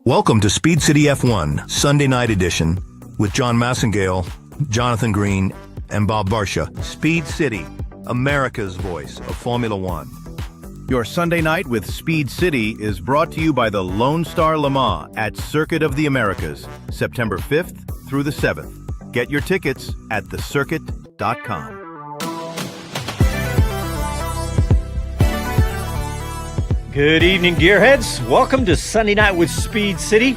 Welcome to Speed City F1 Sunday Night Edition with Jon Massengale, Jonathan Green, and Bob Varsha. Speed City, America's voice of Formula One. Your Sunday night with Speed City is brought to you by the Lone Star Le Mans at Circuit of the Americas, September 5th through the 7th. Get your tickets at thecircuit.com. Good evening, gearheads. Welcome to Sunday Night with Speed City.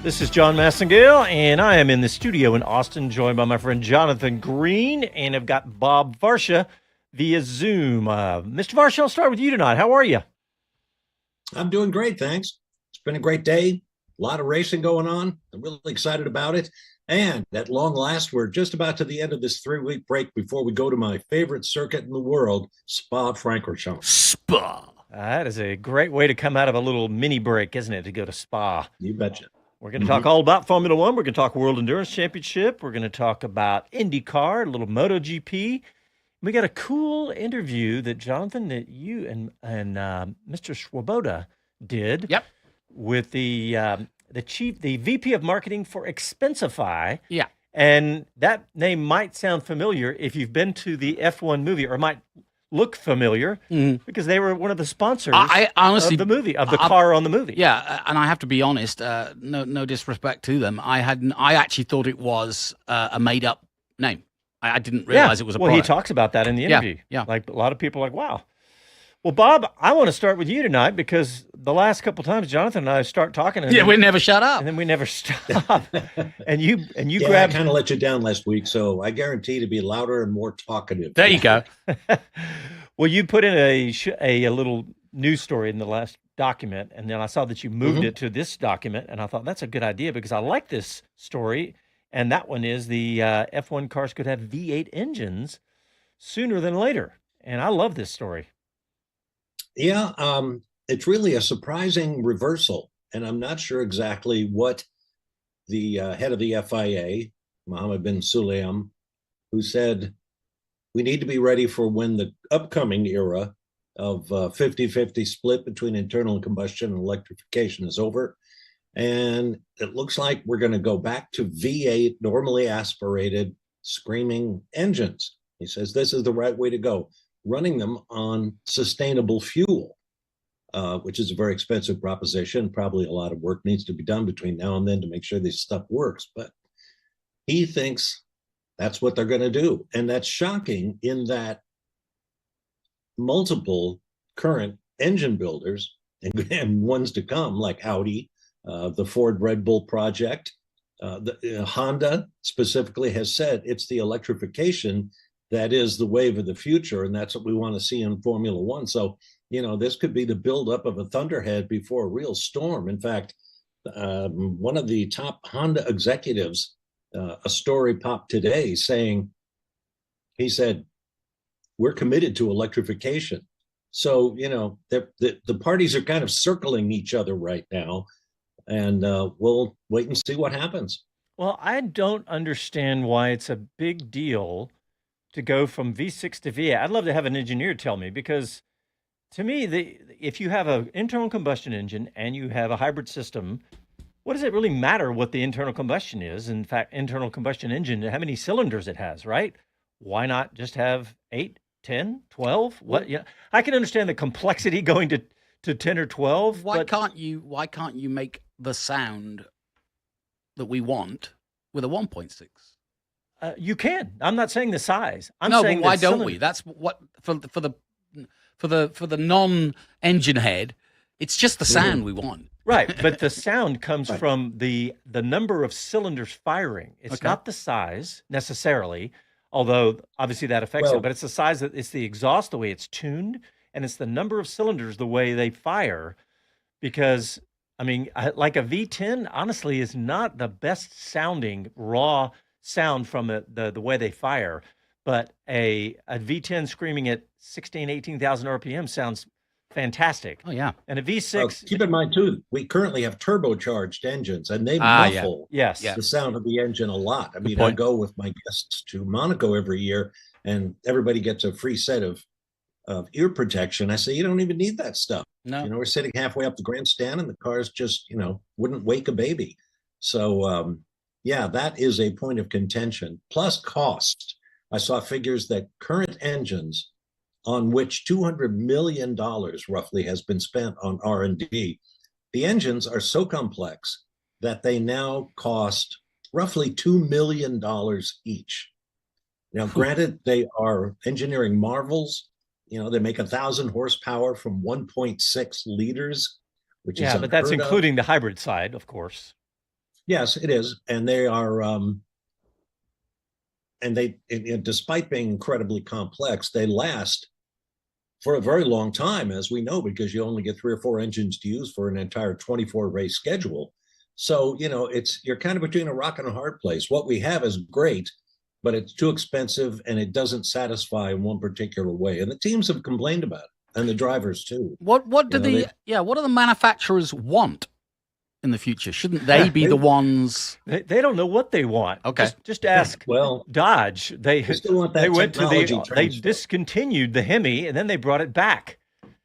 This is Jon Massengale, and I am in the studio in Austin, joined by my friend Jonathan Green, and I've got Bob Varsha via Zoom. Mr. Varsha, I'll start with you tonight. How are you? I'm doing great, thanks. It's been a great day. A lot of racing going on. I'm really excited about it. And at long last, we're just about to the end of this 3-week break before we go to my favorite circuit in the world, Spa-Francorchamps. Spa. That is a great way to come out of a little mini break, isn't it, to go to Spa? You betcha. We're going to talk all about Formula One. We're going to talk World Endurance Championship. We're going to talk about Indycar, a little MotoGP. We got a cool interview that Jonathan, that you and Mr. Swoboda did. Yep. With the VP of Marketing for Expensify. Yeah. And that name might sound familiar if you've been to the F1 movie, or might look familiar because they were one of the sponsors I honestly, of the movie, of the car on the movie. Yeah, and I have to be honest, no disrespect to them. I actually thought it was a made-up name. I didn't realize it was a product. Well, he talks about that in the interview. Yeah. Like, a lot of people are like, wow. Well, Bob, I want to start with you tonight because the last couple times Jonathan and I start talking, and we never shut up, and then we never stop. and you yeah, grabbed. I kind of let you down last week, so I guarantee to be louder and more talkative. There you go. Well, you put in a little news story in the last document, and then I saw that you moved it to this document, and I thought that's a good idea because I like this story, and that one is the F1 cars could have V8 engines sooner than later, and I love this story. Yeah, it's really a surprising reversal, and I'm not sure exactly what the head of the FIA, Mohammed bin Sulayem, who said, we need to be ready for when the upcoming era of 50-50 split between internal combustion and electrification is over. And it looks like we're going to go back to V8, normally aspirated, screaming engines. He says this is the right way to go, running them on sustainable fuel, which is a very expensive proposition. Probably a lot of work needs to be done between now and then to make sure this stuff works. But he thinks that's what they're going to do. And that's shocking in that multiple current engine builders and ones to come, like Audi, the Ford Red Bull project, Honda specifically has said it's the electrification that is the wave of the future. And that's what we want to see in Formula One. So, this could be the buildup of a thunderhead before a real storm. In fact, one of the top Honda executives, a story popped today saying, he said, we're committed to electrification. So, the parties are kind of circling each other right now, and we'll wait and see what happens. Well, I don't understand why it's a big deal to go from V6 to V8. I'd love to have an engineer tell me, because to me, if you have an internal combustion engine and you have a hybrid system, what does it really matter what the internal combustion is? In fact, internal combustion engine, how many cylinders it has, right? Why not just have 8, 10, 12? What? Yeah, I can understand the complexity going to 10 or 12. Why can't you make the sound that we want with a 1.6? You can. I'm not saying the size. I'm no, saying but why don't we? That's what for the non-engine head. It's just the sound we want. Right, but the sound comes from the number of cylinders firing. It's not the size necessarily, although obviously that affects it, but it's the size, it's the exhaust, the way it's tuned, and it's the number of cylinders, the way they fire. Because, like a V10, honestly, is not the best sounding raw sound from the way they fire, but a V10 screaming at 16, 18,000 RPM sounds fantastic. Oh, yeah. And a V6... keep in mind, too, we currently have turbocharged engines, and they muffle the sound of the engine a lot. I go with my guests to Monaco every year, and everybody gets a free set of of ear protection. I say, you don't even need that stuff. No. We're sitting halfway up the grandstand and the cars just, wouldn't wake a baby. So, yeah, that is a point of contention. Plus cost. I saw figures that current engines on which $200 million roughly has been spent on R&D. The engines are so complex that they now cost roughly $2 million each. Now, granted, they are engineering marvels. They make 1,000 horsepower from 1.6 liters, which is but that's unheard of. including the hybrid side, of course. Yes, it is. And they are, despite being incredibly complex, they last for a very long time, as we know, because you only get 3 or 4 engines to use for an entire 24 race schedule. So, you're kind of between a rock and a hard place. What we have is great, but it's too expensive and it doesn't satisfy in one particular way. And the teams have complained about it, and the drivers too. What do the manufacturers want in the future? Shouldn't they be the ones? They don't know what they want. Okay, just ask. Well, Dodge. They still want that they went to they transfer. discontinued the Hemi and then they brought it back.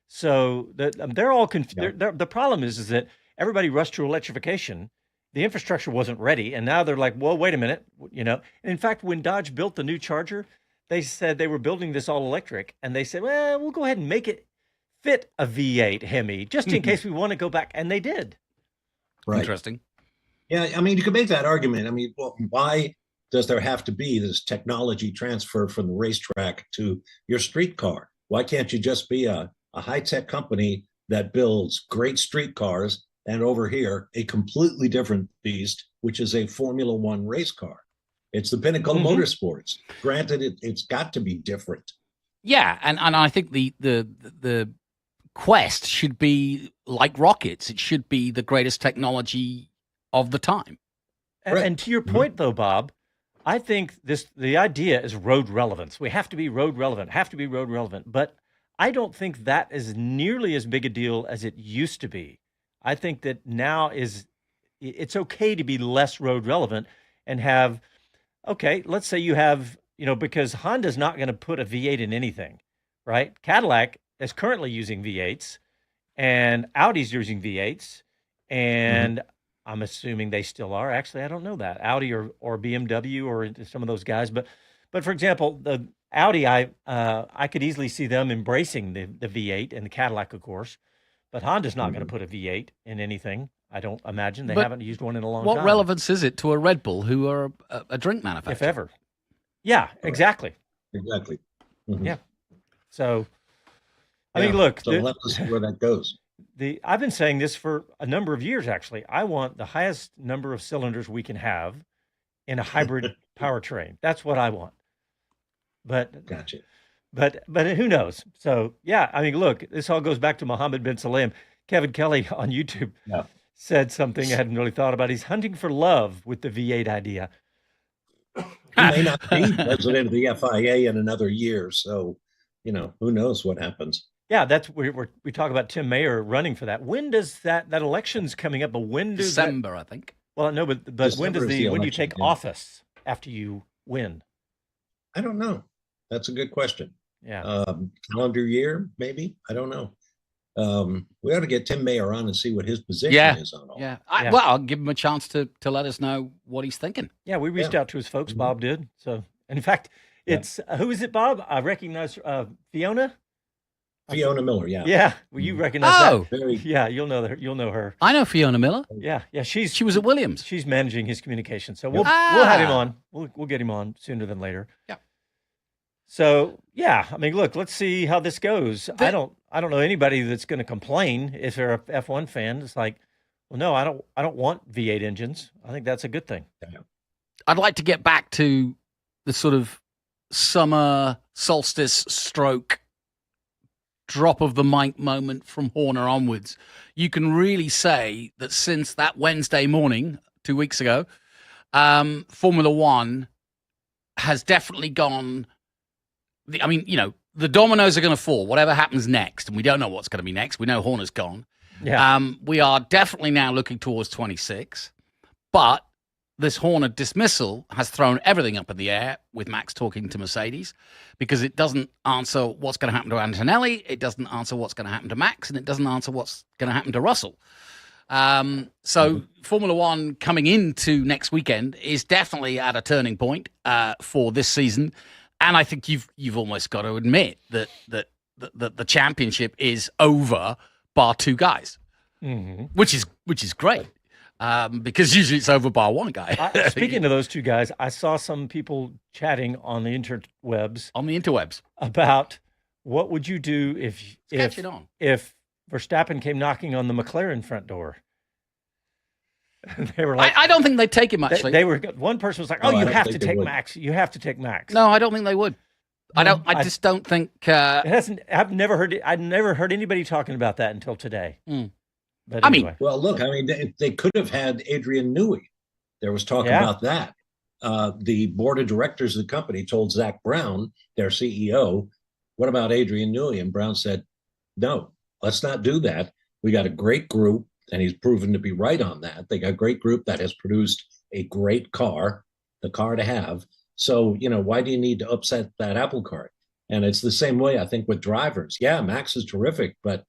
So they're all confused. The problem is that everybody rushed to electrification. The infrastructure wasn't ready, and now they're like, well, wait a minute, And in fact, when Dodge built the new Charger, they said they were building this all electric, and they said, well, we'll go ahead and make it fit a V8 Hemi just in case we want to go back, and they did. Right. Interesting. Yeah, you can make that argument. Why does there have to be this technology transfer from the racetrack to your street car? Why can't you just be a high-tech company that builds great street cars, and over here, a completely different beast, which is a Formula One race car? It's the pinnacle of motorsports. Granted, it's got to be different. Yeah, and I think the quest should be like rockets. It should be the greatest technology of the time. And to your point, though, Bob, I think the idea is road relevance. We have to be road relevant, But I don't think that is nearly as big a deal as it used to be. I think that now it's okay to be less road relevant and have, let's say you have, because Honda's not going to put a V8 in anything, right? Cadillac is currently using V8s, and Audi's using V8s, and I'm assuming they still are. Actually, I don't know that. Audi or BMW or some of those guys. But for example, the Audi, I could easily see them embracing the V8 and the Cadillac, of course. But Honda's not going to put a V8 in anything. I don't imagine. They haven't used one in a long time. What relevance is it to a Red Bull, who are a drink manufacturer? If ever. Yeah, exactly. Exactly. Yeah. So, I mean, look. So we'll have to see where that goes. I've been saying this for a number of years, actually. I want the highest number of cylinders we can have in a hybrid powertrain. That's what I want. But Gotcha. But who knows? So, yeah, I mean, look, this all goes back to Mohammed bin Salem. Kevin Kelly on YouTube said something I hadn't really thought about. He's hunting for love with the V8 idea. He may not be president of the FIA in another year, so, who knows what happens. Yeah, that's we talk about Tim Mayer running for that. When does that election's coming up? But when does December, I think. Well, no, but when does when you take office after you win? I don't know. That's a good question. Yeah. Calendar year, maybe? I don't know. We ought to get Tim Mayer on and see what his position is on all. Yeah. Well, I'll give him a chance to let us know what he's thinking. Yeah, we reached out to his folks. Bob did. So, and in fact, it's who is it, Bob? I recognize Fiona. Fiona Miller, yeah. Yeah, well, you recognize that. Very, Yeah, you'll know her. You'll know her. I know Fiona Miller. Yeah. She was at Williams. She's managing his communication. So we'll have him on. We'll get him on sooner than later. Yeah. So yeah, I mean, look, let's see how this goes. I don't know anybody that's going to complain if they're a F1 fan. It's like, well, no, I don't want V8 engines. I think that's a good thing. Yeah. I'd like to get back to the sort of summer solstice stroke drop of the mic moment from Horner onwards. You can really say that since that Wednesday morning, 2 weeks ago, Formula One has definitely gone. The dominoes are going to fall, whatever happens next. And we don't know what's going to be next. We know Horner's gone. Yeah. We are definitely now looking towards 26. But this Horner dismissal has thrown everything up in the air with Max talking to Mercedes, because it doesn't answer what's going to happen to Antonelli, it doesn't answer what's going to happen to Max, and it doesn't answer what's going to happen to Russell. So Formula One coming into next weekend is definitely at a turning point for this season, and I think you've almost got to admit that the championship is over, bar two guys, which is great. Because usually it's over by one guy. Speaking of those two guys, I saw some people chatting on the interwebs. About what would you do if Verstappen came knocking on the McLaren front door. They were like, I don't think they'd take him. Actually, they were. One person was like, "Oh, you have to take Max. You have to take Max." No, I don't think they would. I just don't think. It hasn't. I've never heard it. I've never heard anybody talking about that until today. But anyway. Well, look, I mean, they could have had Adrian Newey. There was talk about that. The board of directors of the company told Zach Brown, their CEO, "What about Adrian Newey?" And Brown said, "No, let's not do that. We got a great group," and he's proven to be right on that. They got a great group that has produced a great car, the car to have. So, why do you need to upset that apple cart? And it's the same way, I think, with drivers. Yeah, Max is terrific, but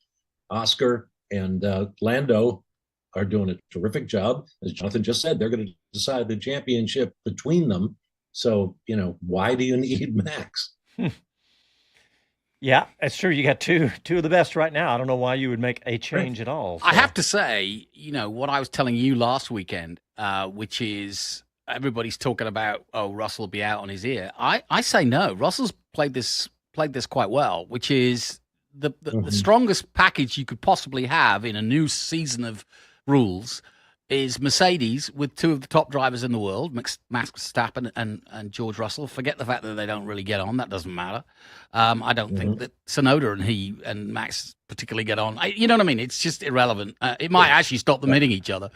Oscar and Lando are doing a terrific job. As Jonathan just said, they're going to decide the championship between them. So, why do you need Max? Yeah, it's true. You got two of the best right now. I don't know why you would make a change at all. So. I have to say, what I was telling you last weekend, which is everybody's talking about, Russell will be out on his ear. I say no. Russell's played this quite well, which is the strongest package you could possibly have in a new season of rules is Mercedes with two of the top drivers in the world, Max Verstappen and George Russell. Forget the fact that they don't really get on. That doesn't matter. I don't think that Tsunoda and he and Max particularly get on. You know what I mean? It's just irrelevant. It might actually stop them hitting each other.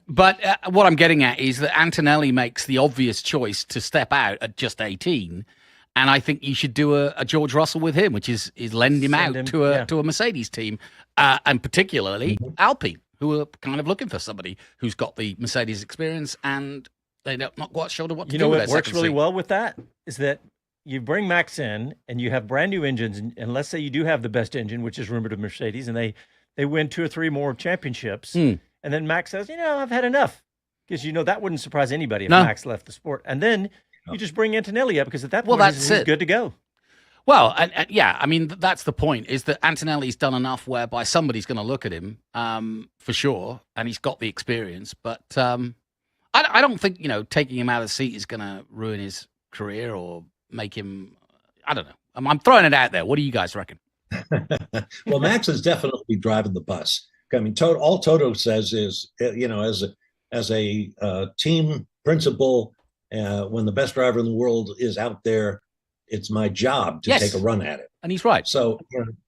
But what I'm getting at is that Antonelli makes the obvious choice to step out at just 18. And I think you should do a George Russell with him, which is lend him out to a Mercedes team, and particularly Alpine, who are kind of looking for somebody who's got the Mercedes experience, and they're not quite sure what to do with it. What works really well with that is that you bring Max in and you have brand new engines, and let's say you do have the best engine, which is rumored of Mercedes, and they win 2 or 3 more championships, and then Max says, I've had enough, because that wouldn't surprise anybody if Max left the sport, and then you just bring Antonelli up, because at that point he's good to go. Well, and yeah, I mean, that's the point, is that Antonelli's done enough whereby somebody's going to look at him for sure, and he's got the experience. But I don't think, taking him out of the seat is going to ruin his career or make him, I don't know. I'm throwing it out there. What do you guys reckon? Well, Max is definitely driving the bus. I mean, all Toto says is, as a team principal, when the best driver in the world is out there, it's my job to take a run at it. And he's right. So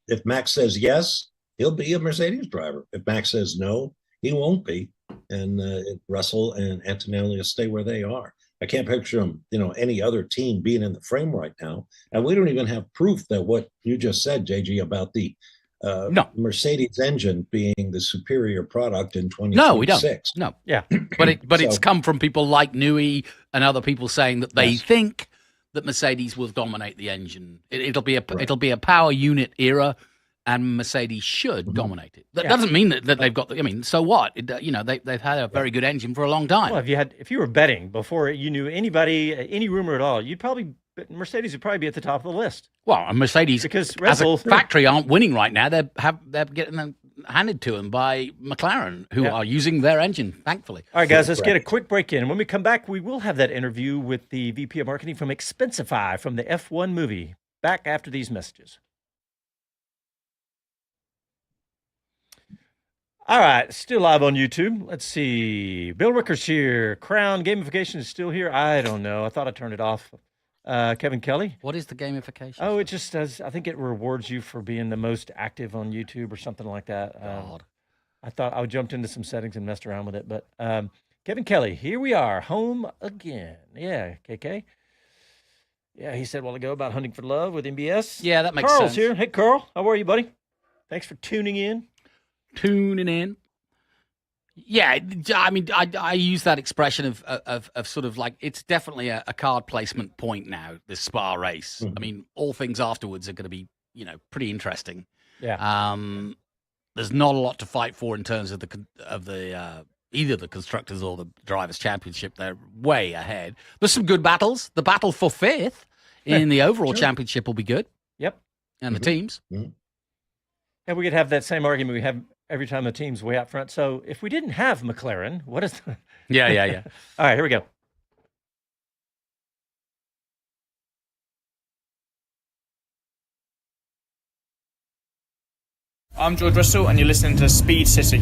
if Max says yes, he'll be a Mercedes driver. If Max says no, he won't be. And Russell and Antonelli will stay where they are. I can't picture them, any other team being in the frame right now. And we don't even have proof that what you just said, JG, about the Mercedes engine being the superior product in 2026. No, we don't. No. Yeah. But it's come from people like Newey and other people saying that they think that Mercedes will dominate the engine. It'll be a power unit era, and Mercedes should dominate it. That doesn't mean that they've got. So what? They've had a very good engine for a long time. Well, if you were betting before you knew anybody, any rumor at all, Mercedes would probably be at the top of the list. Well, and Mercedes, because Red Bull factory aren't winning right now. They're getting them handed to them by McLaren, who are using their engine, thankfully. All right, guys, let's get a quick break in. When we come back, we will have that interview with the VP of Marketing from Expensify from the F1 movie. Back after these messages. All right, still live on YouTube. Let's see. Bill Ricker's here. Crown gamification is still here. I don't know. I thought I turned it off. Kevin Kelly. What is the gamification? Oh, it just does. I think it rewards you for being the most active on YouTube or something like that. God. I thought I jumped into some settings and messed around with it. But Kevin Kelly, here we are, home again. Yeah, KK. Yeah, he said a while ago about hunting for love with MBS. Yeah, that makes Carl's sense. here. Hey, Carl. How are you, buddy? Thanks for tuning in. Yeah, I mean, I use that expression of sort of like it's definitely a card placement point now. This Spa race. I mean, all things afterwards are going to be pretty interesting. Yeah. There's not a lot to fight for in terms of either the constructors or the drivers' championship. They're way ahead. There's some good battles. The battle for fifth in the overall championship will be good. Yep. And the teams. And we could have that same argument we have every time the team's way out front. So if we didn't have McLaren, what is the... Yeah. All right, here we go. I'm George Russell, and you're listening to Speed City.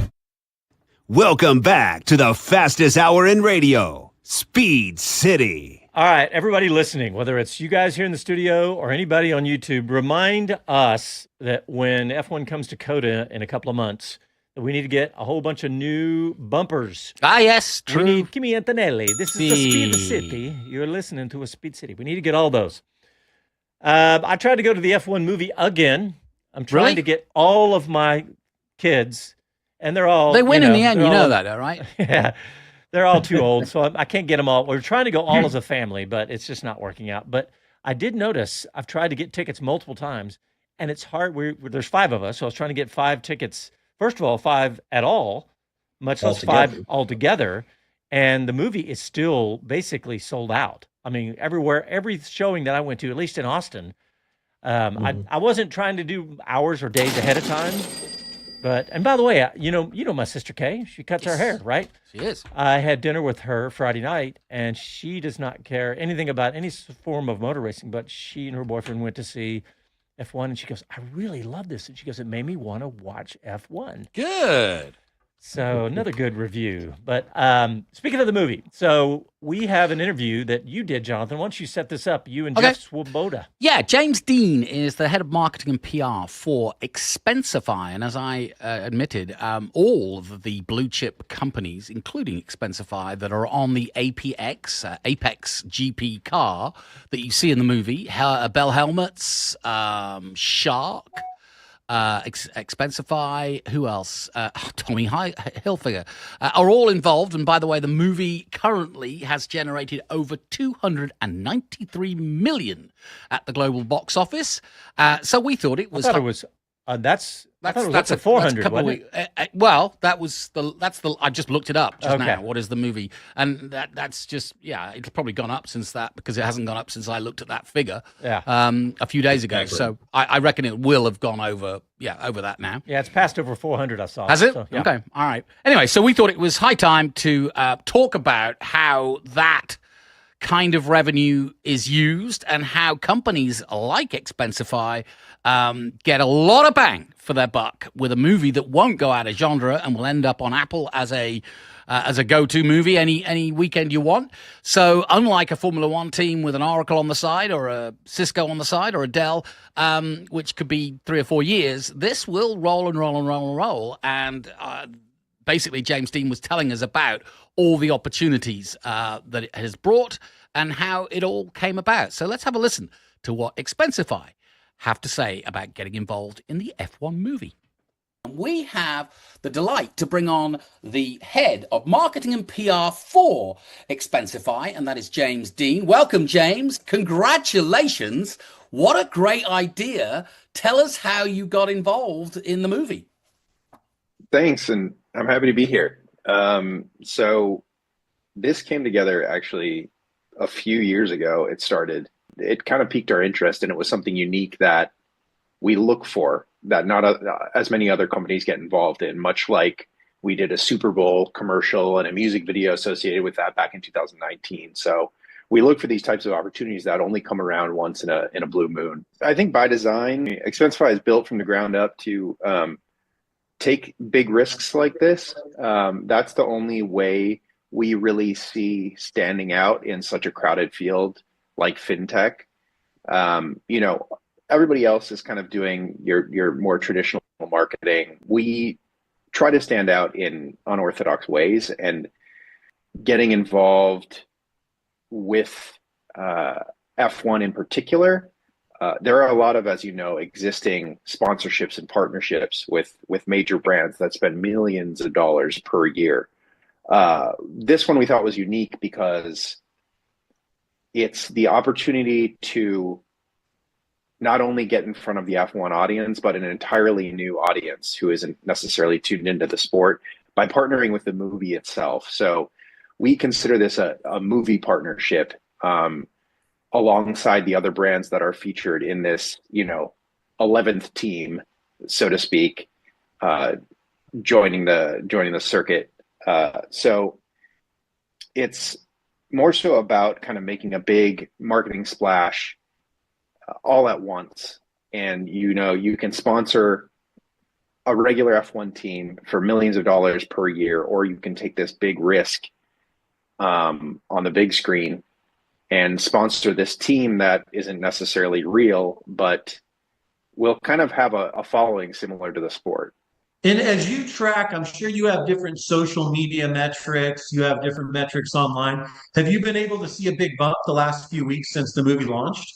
Welcome back to the fastest hour in radio, Speed City. All right, everybody listening, whether it's you guys here in the studio or anybody on YouTube, remind us that when F1 comes to COTA in a couple of months, that we need to get a whole bunch of new bumpers. Ah, yes, true. We need Kimi Antonelli. This is the Speed City. You're listening to a Speed City. We need to get all those. I tried to go to the F1 movie again. I'm trying to get all of my kids, and they're all... They win in the end, that, right? Yeah. They're all too old, so I can't get them all. We're trying to go all as a family, but it's just not working out. But I did notice, I've tried to get tickets multiple times, and it's hard. There's 5 of us, so I was trying to get 5 tickets. First of all, 5 at all, much less 5 altogether. And the movie is still basically sold out. I mean, everywhere, every showing that I went to, at least in Austin, I wasn't trying to do hours or days ahead of time. And by the way, you know my sister Kay. She cuts her hair, right? She is. I had dinner with her Friday night, and she does not care anything about any form of motor racing. But she and her boyfriend went to see F1, and she goes, "I really love this." And she goes, "It made me want to watch F1." Good. So another good review. But speaking of the movie, so we have an interview that you did, Jonathan. Why don't you set this up, you and Jeff Swoboda? Yeah, James Dean is the head of marketing and PR for Expensify. And as I admitted, all of the blue chip companies, including Expensify, that are on the Apex GP car that you see in the movie, Bell Helmets, Shark, Expensify, who else? Tommy Hilfiger are all involved. And by the way, the movie currently has generated over $293 million at the global box office. So we thought it was. I thought it was. That's a 400. Well, that's the. I just looked it up just now. What is the movie? And that's just it's probably gone up since that, because it hasn't gone up since I looked at that figure. A few days ago. Exactly. So I reckon it will have gone over that now. Yeah, it's passed over 400. I saw. Has it? So, yeah. Okay. All right. Anyway, so we thought it was high time to talk about how that kind of revenue is used and how companies like Expensify get a lot of bang for their buck with a movie that won't go out of genre and will end up on Apple as a go-to movie any weekend you want. So unlike a Formula One team with an Oracle on the side or a Cisco on the side or a Dell, which could be 3 or 4 years, this will roll and roll and roll and roll. And basically, James Dean was telling us about all the opportunities that it has brought and how it all came about. So let's have a listen to what Expensify have to say about getting involved in the F1 movie. We have the delight to bring on the head of marketing and PR for Expensify, and that is James Dean. Welcome, James. Congratulations. What a great idea. Tell us how you got involved in the movie. Thanks, and I'm happy to be here. So this came together actually a few years ago. It kind of piqued our interest, and it was something unique that we look for, that not as many other companies get involved in, much like we did a Super Bowl commercial and a music video associated with that back in 2019. So we look for these types of opportunities that only come around once in a blue moon. I think by design, Expensify is built from the ground up to take big risks like this. That's the only way we really see standing out in such a crowded field like fintech. Everybody else is kind of doing your more traditional marketing. We try to stand out in unorthodox ways, and getting involved with F1 in particular there are a lot of, as you know, existing sponsorships and partnerships with major brands that spend millions of dollars per year. This one we thought was unique because it's the opportunity to not only get in front of the F1 audience, but an entirely new audience who isn't necessarily tuned into the sport by partnering with the movie itself. So we consider this a movie partnership alongside the other brands that are featured in this, 11th team, so to speak, joining the circuit. So it's more so about kind of making a big marketing splash all at once. And, you can sponsor a regular F1 team for millions of dollars per year, or you can take this big risk on the big screen and sponsor this team that isn't necessarily real, but will kind of have a following similar to the sport. And as you track, I'm sure you have different social media metrics, you have different metrics online. Have you been able to see a big bump the last few weeks since the movie launched?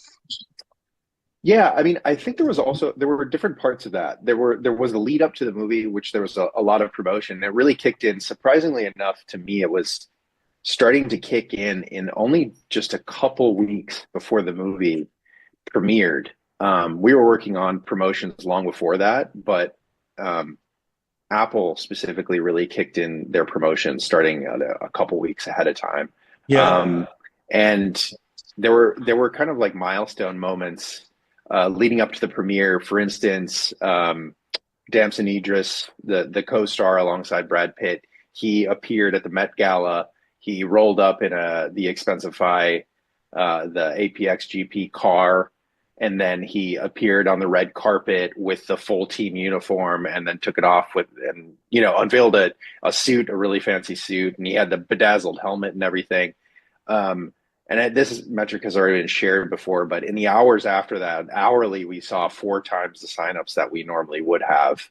Yeah, I mean, I think there were different parts of that. There was the lead up to the movie, which there was a lot of promotion. It really kicked in. Surprisingly enough, to me, it was starting to kick in only just a couple weeks before the movie premiered. We were working on promotions long before that, but Apple specifically really kicked in their promotions starting a couple weeks ahead of time. Yeah. And there were kind of like milestone moments leading up to the premiere. For instance, Damson Idris, the co-star alongside Brad Pitt, he appeared at the Met Gala. He rolled up in the Expensify, the APX GP car, and then he appeared on the red carpet with the full team uniform, and then took it off and unveiled a suit, a really fancy suit, and he had the bedazzled helmet and everything. And this metric has already been shared before, but in the hours after that, hourly, we saw 4 times the signups that we normally would have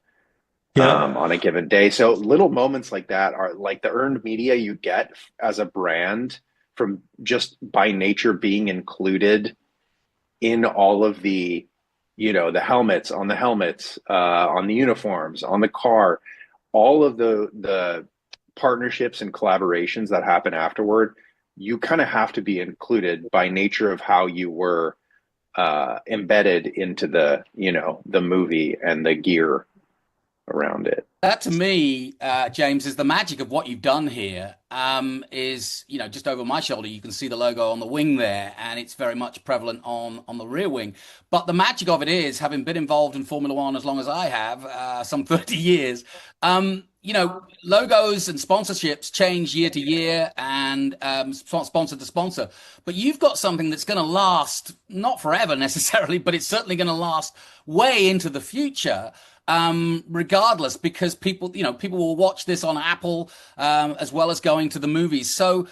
on a given day. So little moments like that are like the earned media you get as a brand from just by nature being included in all of the, the helmets, on the uniforms, on the car, all of the partnerships and collaborations that happen afterward. You kind of have to be included by nature of how you were embedded into the movie and the gear around it. That to me, James, is the magic of what you've done here. Is just over my shoulder, you can see the logo on the wing there, and it's very much prevalent on the rear wing. But the magic of it is, having been involved in Formula One as long as I have, some 30 years, logos and sponsorships change year to year and sponsor to sponsor. But you've got something that's going to last, not forever necessarily, but it's certainly going to last way into the future. Regardless, because people will watch this on Apple as well as going to the movies. So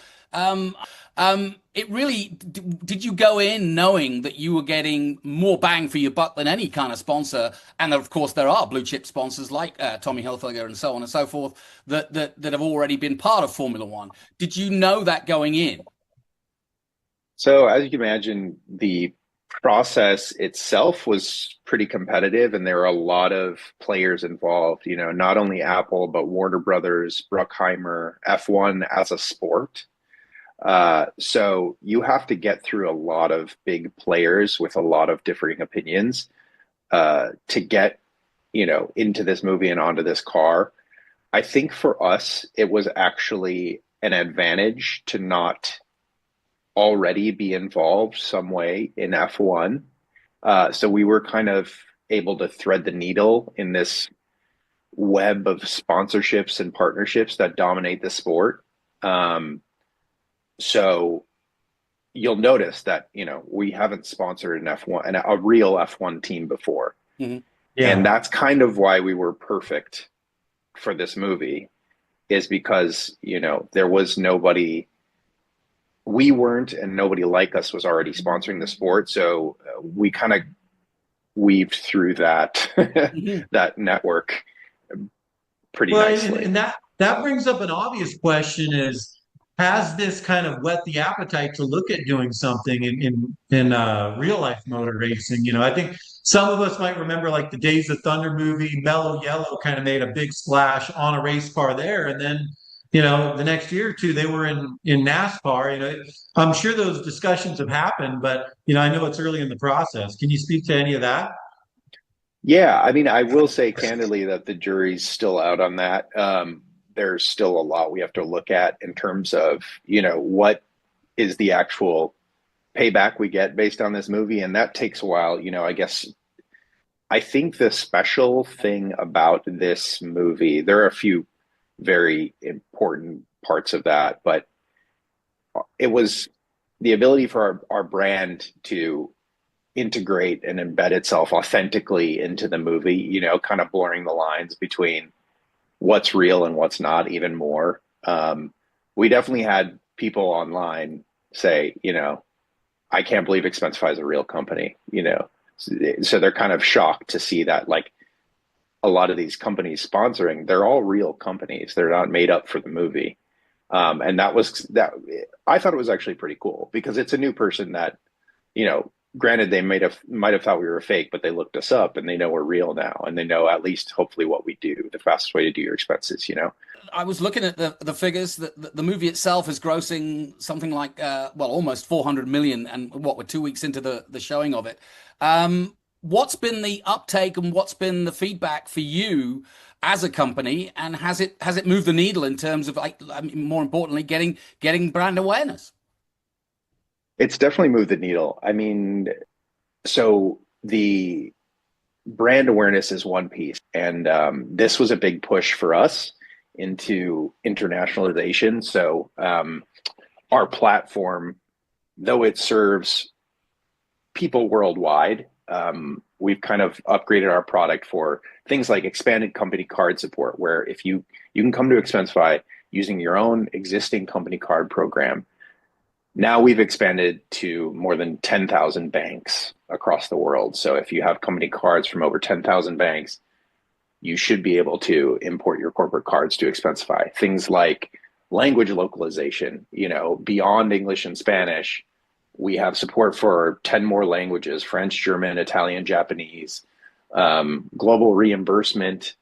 it really, did you go in knowing that you were getting more bang for your buck than any kind of sponsor? And of course, there are blue chip sponsors like Tommy Hilfiger and so on and so forth that have already been part of Formula One. Did you know that going in? So as you can imagine, the process itself was pretty competitive, and there were a lot of players involved, not only Apple, but Warner Brothers, Bruckheimer, F1 as a sport. So you have to get through a lot of big players with a lot of differing opinions to get, into this movie and onto this car. I think for us, it was actually an advantage to not already be involved some way in F1. So we were kind of able to thread the needle in this web of sponsorships and partnerships that dominate the sport. So you'll notice that, we haven't sponsored an F1 and a real F1 team before. Mm-hmm. Yeah. And that's kind of why we were perfect for this movie, is because, there was nobody. We weren't, and nobody like us was already sponsoring the sport. So we kind of weaved through that that network pretty nicely. And that brings up an obvious question: is has this kind of whet the appetite to look at doing something in real life motor racing? I think some of us might remember like the Days of Thunder movie. Mellow Yellow kind of made a big splash on a race car there, and then the next year or two they were in NASCAR. I'm sure those discussions have happened, but I know it's early in the process. Can you speak to any of that? Yeah, I mean, I will say candidly that the jury's still out on that. There's still a lot we have to look at in terms of, what is the actual payback we get based on this movie. And that takes a while. I guess I think the special thing about this movie, there are a few very important parts of that, but it was the ability for our brand to integrate and embed itself authentically into the movie, kind of blurring the lines between what's real and what's not even more. We definitely had people online say, I can't believe Expensify is a real company, so they're kind of shocked to see that like a lot of these companies sponsoring, they're all real companies. They're not made up for the movie. And that I thought it was actually pretty cool because it's a new person that, granted, they might have thought we were fake, but they looked us up and they know we're real now, and they know at least hopefully what we do, the fastest way to do your expenses. I was looking at the figures. The movie itself is grossing something like almost 400 million, and we're 2 weeks into the showing of it. What's been the uptake and what's been the feedback for you as a company, and has it moved the needle in terms of more importantly getting brand awareness? It's definitely moved the needle. I mean, so the brand awareness is one piece, and this was a big push for us into internationalization. So our platform, though it serves people worldwide, we've kind of upgraded our product for things like expanded company card support, where if you can come to Expensify using your own existing company card program. Now we've expanded to more than 10,000 banks across the world. So if you have company cards from over 10,000 banks, you should be able to import your corporate cards to Expensify. Things like language localization, beyond English and Spanish, we have support for 10 more languages: French, German, Italian, Japanese, global reimbursement.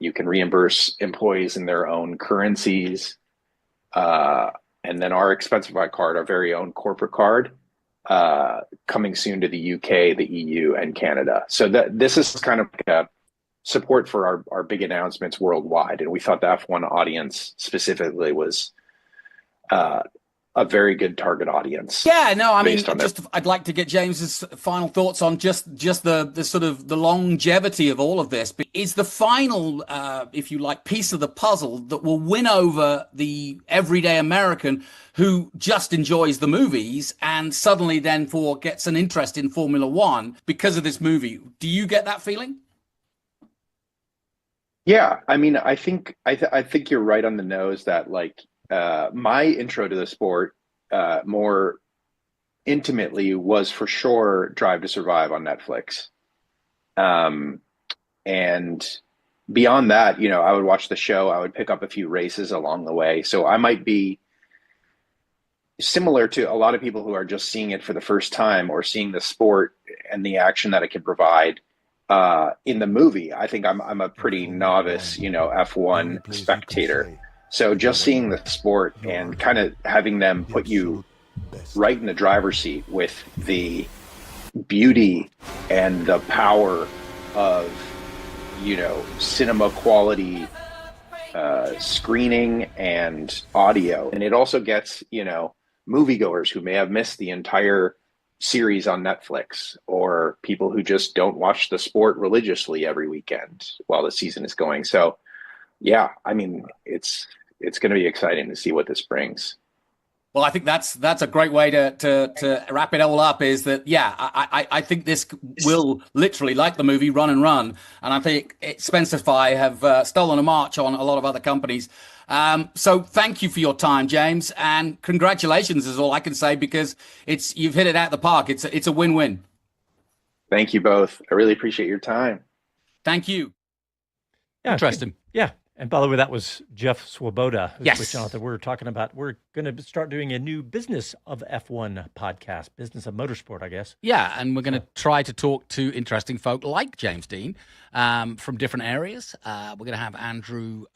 You can reimburse employees in their own currencies. And then our Expensify card, our very own corporate card, coming soon to the UK, the EU, and Canada. So this is kind of like a support for our big announcements worldwide. And we thought the F1 audience specifically was a very good target audience. Yeah, no, I mean, I'd like to get James's final thoughts on just the sort of the longevity of all of this. But is the final, if you like, piece of the puzzle that will win over the everyday American who just enjoys the movies and suddenly then gets an interest in Formula One because of this movie? Do you get that feeling? Yeah, I mean, I think you're right on the nose that my intro to the sport more intimately was for sure Drive to Survive on Netflix. And beyond that, I would watch the show. I would pick up a few races along the way. So I might be similar to a lot of people who are just seeing it for the first time or seeing the sport and the action that it can provide in the movie. I think I'm a pretty novice, F1 spectator. So just seeing the sport and kind of having them put you right in the driver's seat with the beauty and the power of, cinema quality screening and audio. And it also gets, moviegoers who may have missed the entire series on Netflix, or people who just don't watch the sport religiously every weekend while the season is going. So yeah, I mean, it's going to be exciting to see what this brings. Well, I think that's a great way to wrap it all up, is that, yeah, I think this will literally, like the movie, run and run. And I think Expensify have stolen a march on a lot of other companies. So thank you for your time, James, and congratulations is all I can say, because you've hit it out of the park. It's a win-win. Thank you both. I really appreciate your time. Thank you. Yeah, interesting. Yeah. And by the way, that was Jeff Swoboda, Yes. which Jonathan, we're talking about. We're going to start doing a new Business of F1 podcast, Business of Motorsport, I guess. Yeah, and we're going to try to talk to interesting folk like James Dean from different areas. We're going to have Andrew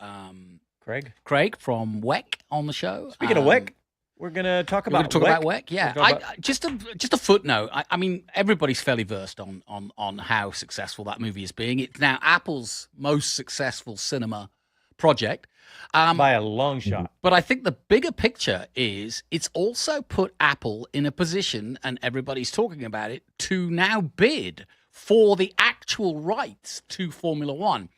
Craig from WEC on the show. Speaking of WEC, we're going to talk about WEC. Yeah, just a footnote. I mean, everybody's fairly versed on how successful that movie is being. It's now Apple's most successful cinema project. By a long shot. But I think the bigger picture is it's also put Apple in a position, and everybody's talking about it, to now bid for the actual rights to Formula One.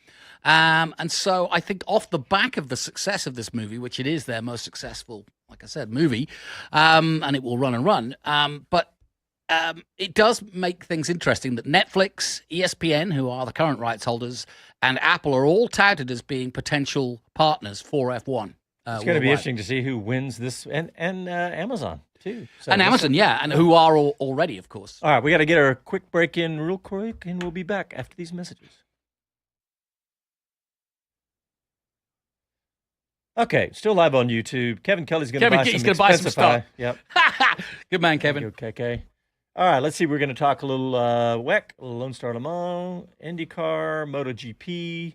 And so I think off the back of the success of this movie, which it is their most successful, like I said, movie, and it will run and run, but it does make things interesting that Netflix, ESPN, who are the current rights holders, and Apple are all touted as being potential partners for F1. It's going to be interesting to see who wins this, and Amazon, too. So and Amazon, and who are already, of course. All right, we got to get our quick break in real quick, and we'll be back after these messages. Okay, still live on YouTube. Kevin Kelly's going to buy some stuff. Yep. Good man, Kevin. Okay. All right, let's see. We're going to talk a little WEC, a little Lone Star Le Mans, IndyCar, MotoGP. Did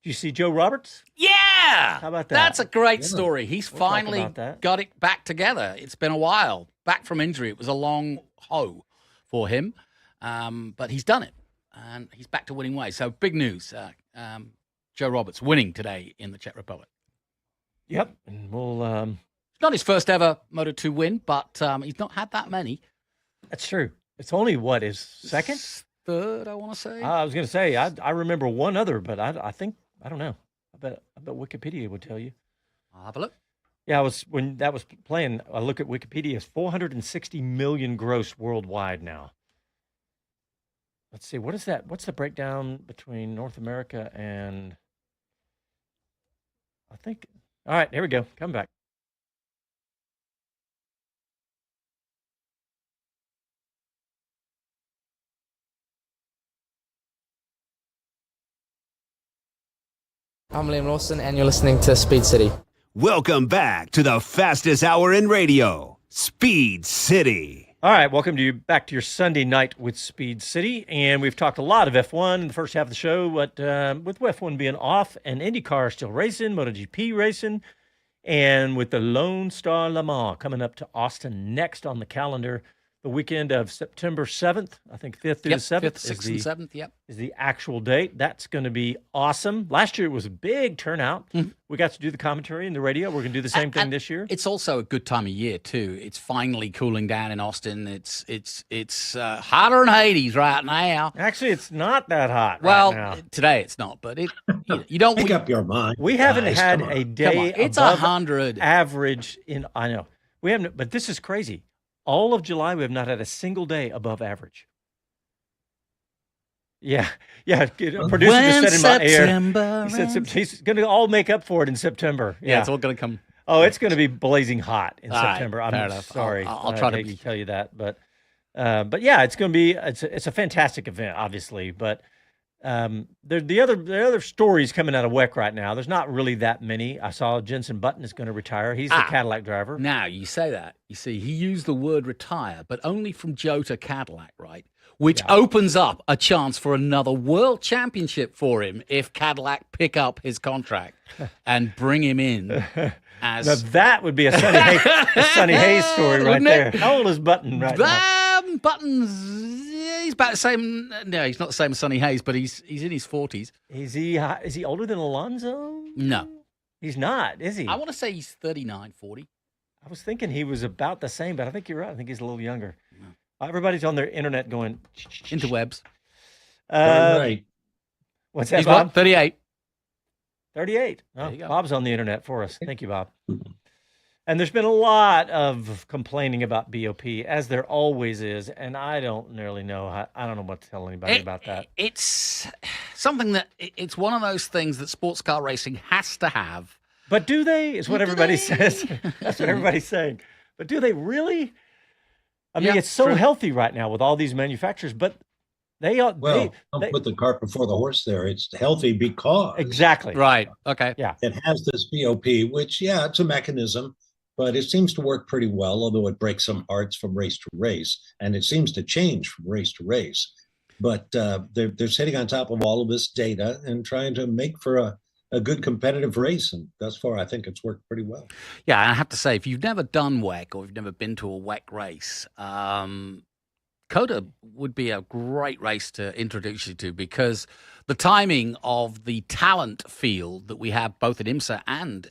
you see Joe Roberts? Yeah! How about that? That's a great story. He's finally that. got it back together. It's been a while. Back from injury. It was a long haul for him, but he's done it, and he's back to winning ways. So big news. Joe Roberts winning today in the Czech Republic. Yep, and we'll... It's not his first ever Moto2 win, but he's not had that many. That's true. It's only, his second? Third, I want to say. I was going to say, I remember one other, but I think, I don't know. I bet Wikipedia would tell you. I'll have a look. Yeah, when that was playing, I look at Wikipedia, it's 460 million gross worldwide now. Let's see, what is that? What's the breakdown between North America and, I think, all right, here we go. Come back. I'm Liam Lawson, and you're listening to Speed City. Welcome back to the fastest hour in radio, Speed City. All right, welcome back to your Sunday night with Speed City, and we've talked a lot of F1 in the first half of the show, but with F1 being off and IndyCar still racing, MotoGP racing, and with the Lone Star Le Mans coming up to Austin next on the calendar, the weekend of September 7th, I think 5th through the 7th. 5th, 6th, and 7th, Is the actual date. That's going to be awesome. Last year it was a big turnout. Mm-hmm. We got to do the commentary and the radio. We're going to do the same thing this year. It's also a good time of year, too. It's finally cooling down in Austin. It's hotter than Hades right now. Actually, it's not that hot right now. Today it's not, but you don't... Make up your mind. We haven't had a day It's above 100. average in... I know. We haven't, but this is crazy. All of July, we have not had a single day above average. Yeah. Producer just said in my ear. He said he's going to all make up for it in September. Yeah, it's all going to come. Oh, it's going to be blazing hot in September. Right, I'm sorry. I'll try to tell you that, but yeah, it's going to be. It's a fantastic event, obviously, but. The other stories coming out of WEC right now. There's not really that many. I saw Jenson Button is going to retire. He's the Cadillac driver. Now you say that. You see, he used the word retire, but only from Joe to Cadillac, right? Which opens up a chance for another world championship for him if Cadillac pick up his contract and bring him in. Now that would be a Sonny Hayes story right there. How old is Button right now? Button's. He's about the same. No, he's not the same as Sonny Hayes, but he's in his 40s. Is he older than Alonso? No. He's not, is he? I want to say he's 39, 40. I was thinking he was about the same, but I think you're right. I think he's a little younger. No. Everybody's on their internet going... Interwebs. Right. What's that, he's Bob? What, 38. 38. Oh, Bob's on the internet for us. Thank you, Bob. And there's been a lot of complaining about BOP, as there always is, and I don't really know. I don't know what to tell anybody about that. It's something that it's one of those things that sports car racing has to have. But do they? Is what everybody says. That's what everybody's saying. But do they really? I mean, it's so healthy right now with all these manufacturers, but Well, don't put the cart before the horse there. It's healthy because exactly right. Okay. Yeah, it has this BOP, which, yeah, it's a mechanism, but it seems to work pretty well, although it breaks some hearts from race to race, and it seems to change from race to race. But they're sitting on top of all of this data and trying to make for a good competitive race. And thus far, I think it's worked pretty well. Yeah, I have to say, if you've never done WEC or you've never been to a WEC race, COTA would be a great race to introduce you to, because the timing of the talent field that we have both at IMSA and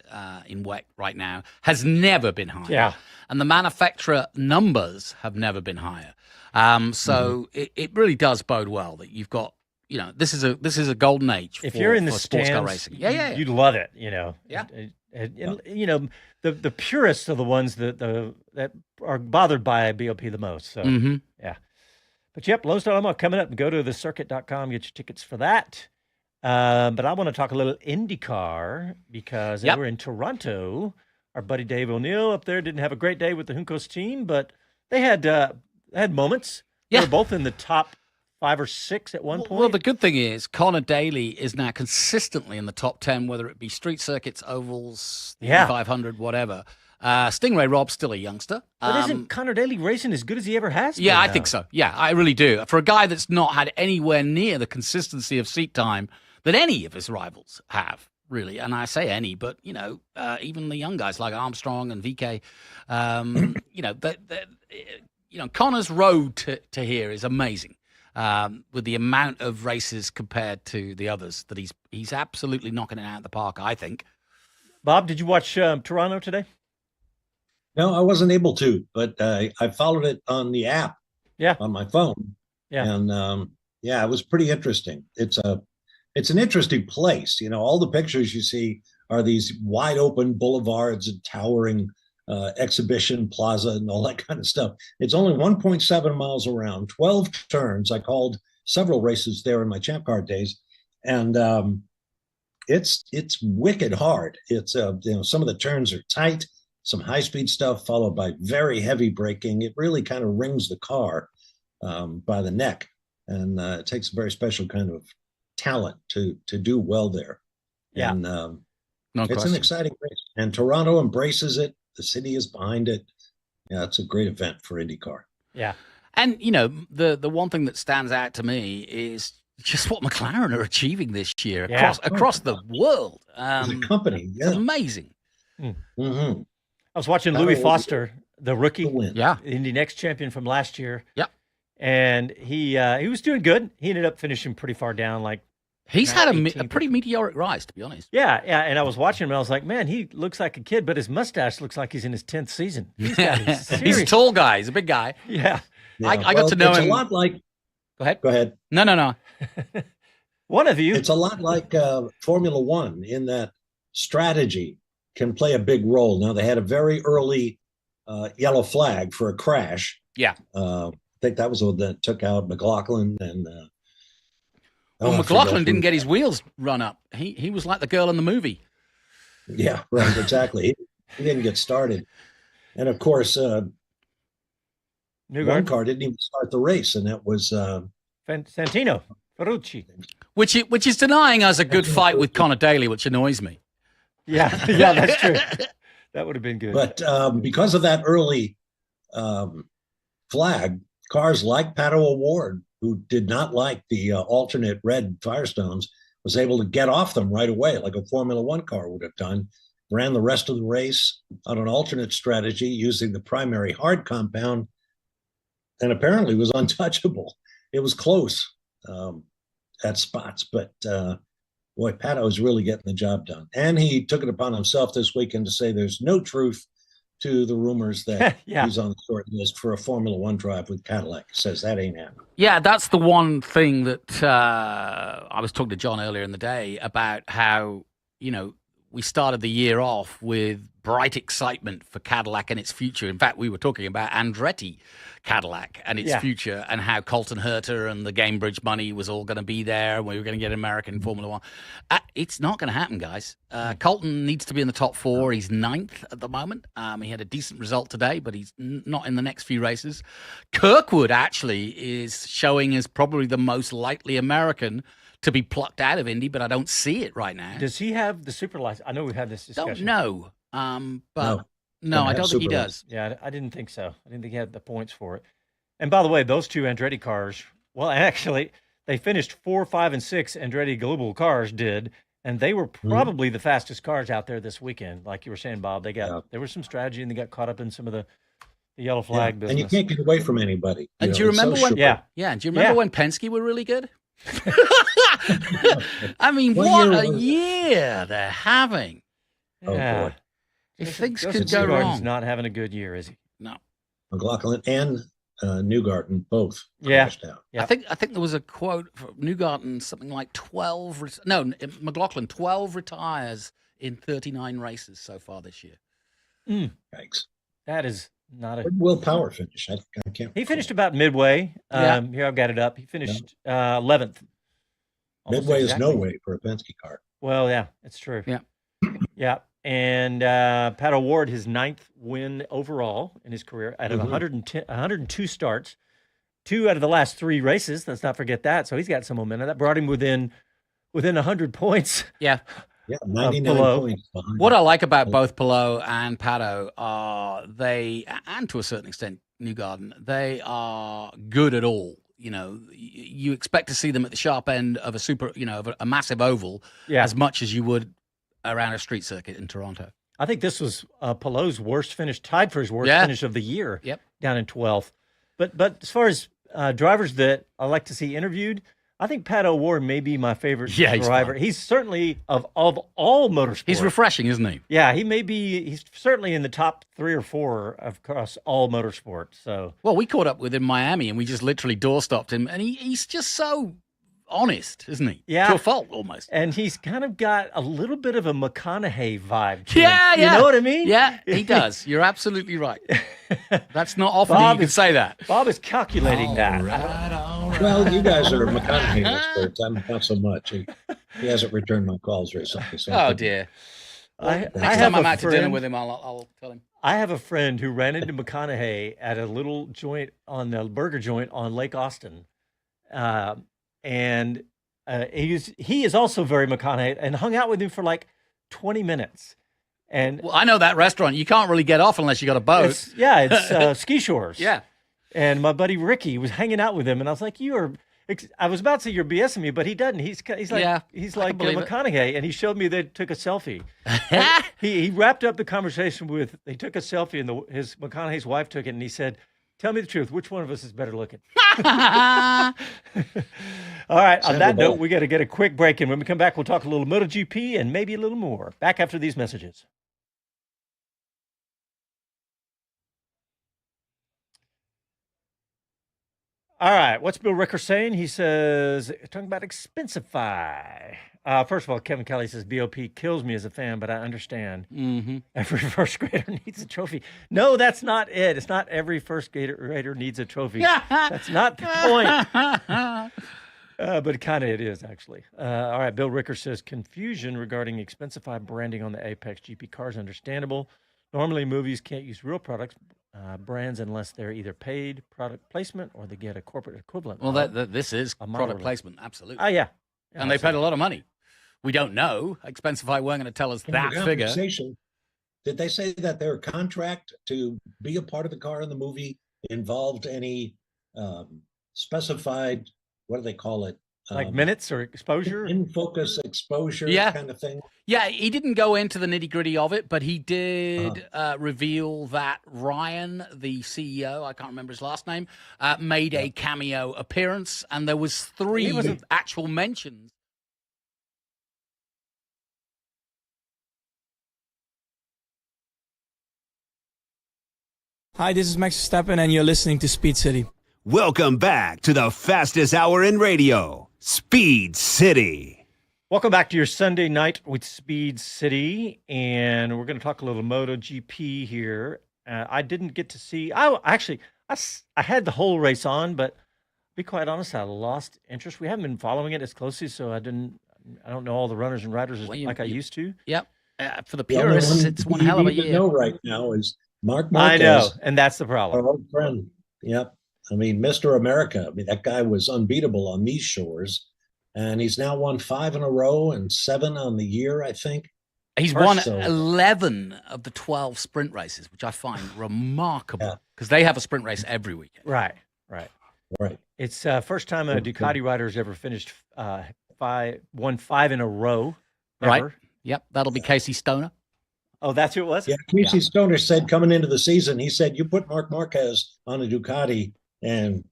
in WEC right now has never been higher. Yeah. And the manufacturer numbers have never been higher. So it really does bode well that you've got, this is a golden age if you're in the sports car stands, racing. Yeah. You'd love it, Yeah. And the purists are the ones that are bothered by BOP the most. So yeah. But yep, Lone Star Limo coming up. Go to thecircuit.com, get your tickets for that. But I want to talk a little IndyCar because they were in Toronto. Our buddy Dave O'Neill up there didn't have a great day with the Juncos team, but they had moments. Yeah. They were both in the top 5 or 6 at one point. Well, the good thing is Connor Daly is now consistently in the top 10, whether it be street circuits, ovals, 500, whatever. Stingray Rob's still a youngster. But isn't Connor Daly racing as good as he ever has been? Yeah, I think so. Yeah, I really do. For a guy that's not had anywhere near the consistency of seat time that any of his rivals have, really. And I say any, but, even the young guys like Armstrong and VK, Connor's road to here is amazing. With the amount of races compared to the others that he's absolutely knocking it out of the park, I think. Bob, did you watch Toronto today? No, I wasn't able to, but I followed it on the app on my phone. Yeah. And it was pretty interesting. It's an interesting place. All the pictures you see are these wide open boulevards and towering exhibition plaza and all that kind of stuff. It's only 1.7 miles around, 12 turns. I called several races there in my Champ Car days, and it's wicked hard. It's some of the turns are tight, some high speed stuff followed by very heavy braking. It really kind of wrings the car by the neck, and it takes a very special kind of talent to do well there. Yeah, and no it's question. an exciting race, and Toronto embraces it. The city is behind it. Yeah, it's a great event for IndyCar. Yeah. And, the one thing that stands out to me is just what McLaren are achieving this year across the world. As a company, It's amazing. Mm-hmm. I was watching Louis Foster, the rookie, Indy Next champion from last year. Yeah. And he was doing good. He ended up finishing pretty far down, like he's had a pretty meteoric rise, to be honest. Yeah. And I was watching him, and I was like, man, he looks like a kid, but his mustache looks like he's in his 10th season. He's a tall guy. He's a big guy. Yeah. I got to know him. It's a lot like. Go ahead. No. One of you. It's a lot like Formula One in that strategy can play a big role. Now, they had a very early yellow flag for a crash. Yeah. I think that was what that took out McLaughlin and. McLaughlin didn't get his wheels run up. He was like the girl in the movie. Yeah, right. Exactly. He didn't get started, and of course, one car didn't even start the race, and that was Santino Ferrucci, which is denying us a good fight with Connor Daly, which annoys me. Yeah, that's true. That would have been good. But because of that early flag, cars like Pato O'Ward, who did not like the alternate red Firestones, was able to get off them right away, like a Formula One car would have done. Ran the rest of the race on an alternate strategy using the primary hard compound, and apparently was untouchable. It was close at spots, but boy, Pato's really getting the job done. And he took it upon himself this weekend to say there's no truth to the rumors that he's on the short list for a Formula One drive with Cadillac. He says that ain't happening. Yeah, that's the one thing that I was talking to John earlier in the day about how, we started the year off with bright excitement for Cadillac and its future. In fact, we were talking about Andretti Cadillac and its future, and how Colton Herta and the Gamebridge money was all going to be there. We were going to get an American Formula One. It's not going to happen, guys. Colton needs to be in the top 4. He's 9th at the moment. He had a decent result today, but he's not in the next few races. Kirkwood actually is showing as probably the most likely American to be plucked out of Indy, but I don't see it right now. Does he have the super license? I know we've had this discussion. Don't know. But no, I don't think he does. Yeah, I didn't think so. I didn't think he had the points for it. And by the way, those 2 Andretti cars, well, actually, they finished 4, 5, and 6. Andretti Global cars did, and they were probably the fastest cars out there this weekend. Like you were saying, Bob, there was some strategy, and they got caught up in some of the yellow flag business. And you can't get away from anybody. And do you remember when? And do you remember when Penske were really good? I mean, what a year they're having. Oh boy. If things could go wrong. He's not having a good year, is he? No. McLaughlin and Newgarden both crashed out. I think there was a quote from Newgarden, something like 12. McLaughlin 12 retires in 39 races so far this year. Yikes! That is not a willpower finish. I can't. He finished about midway. Here I've got it up. He finished 11th. Midway is no way for a Penske car. Well, yeah, it's true. Yeah. And Pat O'Ward, his 9th win overall in his career out of 102 starts, 2 out of the last 3 races. Let's not forget that. So he's got some momentum. That brought him within 100 points. Yeah. Yeah, 99 points. What I like about both Palou and Pato are they, and to a certain extent Newgarden, they are good at all. You know, you expect to see them at the sharp end of a massive oval as much as you would around a street circuit in Toronto. I think this was Palou's worst finish, tied for his worst finish of the year. Down in 12th. But as far as drivers that I like to see interviewed, I think Pat O'Ward may be my favorite driver. He's certainly of all motorsports. He's refreshing, isn't he? Yeah, he's certainly in the top 3 or 4 across all motorsports. So, well, we caught up with him in Miami, and we just literally doorstopped him, and he's just so honest, isn't he? Yeah. To a fault, almost. And he's kind of got a little bit of a McConaughey vibe to him. Yeah. You know what I mean? Yeah, he does. You're absolutely right. That's not often you can say that. Bob is calculating that. Well, you guys are McConaughey experts. I'm not so much. He hasn't returned my calls recently. So oh, dear. Next time I'm out to dinner with him, I'll tell him. I have a friend who ran into McConaughey at a little joint on the burger joint on Lake Austin. And he is also very McConaughey, and hung out with him for like 20 minutes. And well, I know that restaurant. You can't really get off unless you got a boat. It's Ski Shores. Yeah. And my buddy Ricky was hanging out with him, and I was like, I was about to say you're BSing me, but he doesn't. He's like McConaughey, and he showed me they took a selfie. he wrapped up the conversation with, they took a selfie, and his McConaughey's wife took it, and he said, "Tell me the truth. Which one of us is better looking?" All right. On that note, we got to get a quick break. And when we come back, we'll talk a little MotoGP and maybe a little more. Back after these messages. All right. What's Bill Ricker saying? He says, talking about Expensify. First of all, Kevin Kelly says, BOP kills me as a fan, but I understand. Every first grader needs a trophy. No, that's not it. It's not every first grader needs a trophy. That's not the point. But it is, actually. All right, Bill Ricker says, confusion regarding Expensify branding on the Apex GP cars understandable. Normally, movies can't use real products, brands, unless they're either paid product placement or they get a corporate equivalent. Well, this is product placement, absolutely. Oh, yeah. And they paid a lot of money. We don't know. Expensify weren't going to tell us that figure. Did they say that their contract to be a part of the car in the movie involved any specified, what do they call it? Like minutes or exposure? In focus exposure kind of thing? Yeah, he didn't go into the nitty-gritty of it, but he did reveal that Ryan, the CEO, I can't remember his last name, made a cameo appearance, and there was 3 actual mentions. Hi, this is Max Verstappen, and you're listening to Speed City. Welcome back to the fastest hour in radio, Speed City. Welcome back to your Sunday night with Speed City, and we're going to talk a little MotoGP here. I didn't get to see. I had the whole race on, but to be quite honest, I lost interest. We haven't been following it as closely, so I don't know all the runners and riders like I used to. Yep. For the purists, it's one hell of a year. Know right now is Mark Marquez. I know, and that's the problem. Our old friend. Yep. I mean, Mr. America. I mean, that guy was unbeatable on these shores. And he's now won 5 in a row and 7 on the year, I think. He's won 11 of the 12 sprint races, which I find remarkable because they have a sprint race every weekend. Right. It's first time a Ducati rider's ever finished won 5 in a row. Ever. Right. Yep. That'll be Casey Stoner. Oh, that's who it was? Yeah. Casey Stoner said coming into the season, he said, you put Mark Marquez on a Ducati and,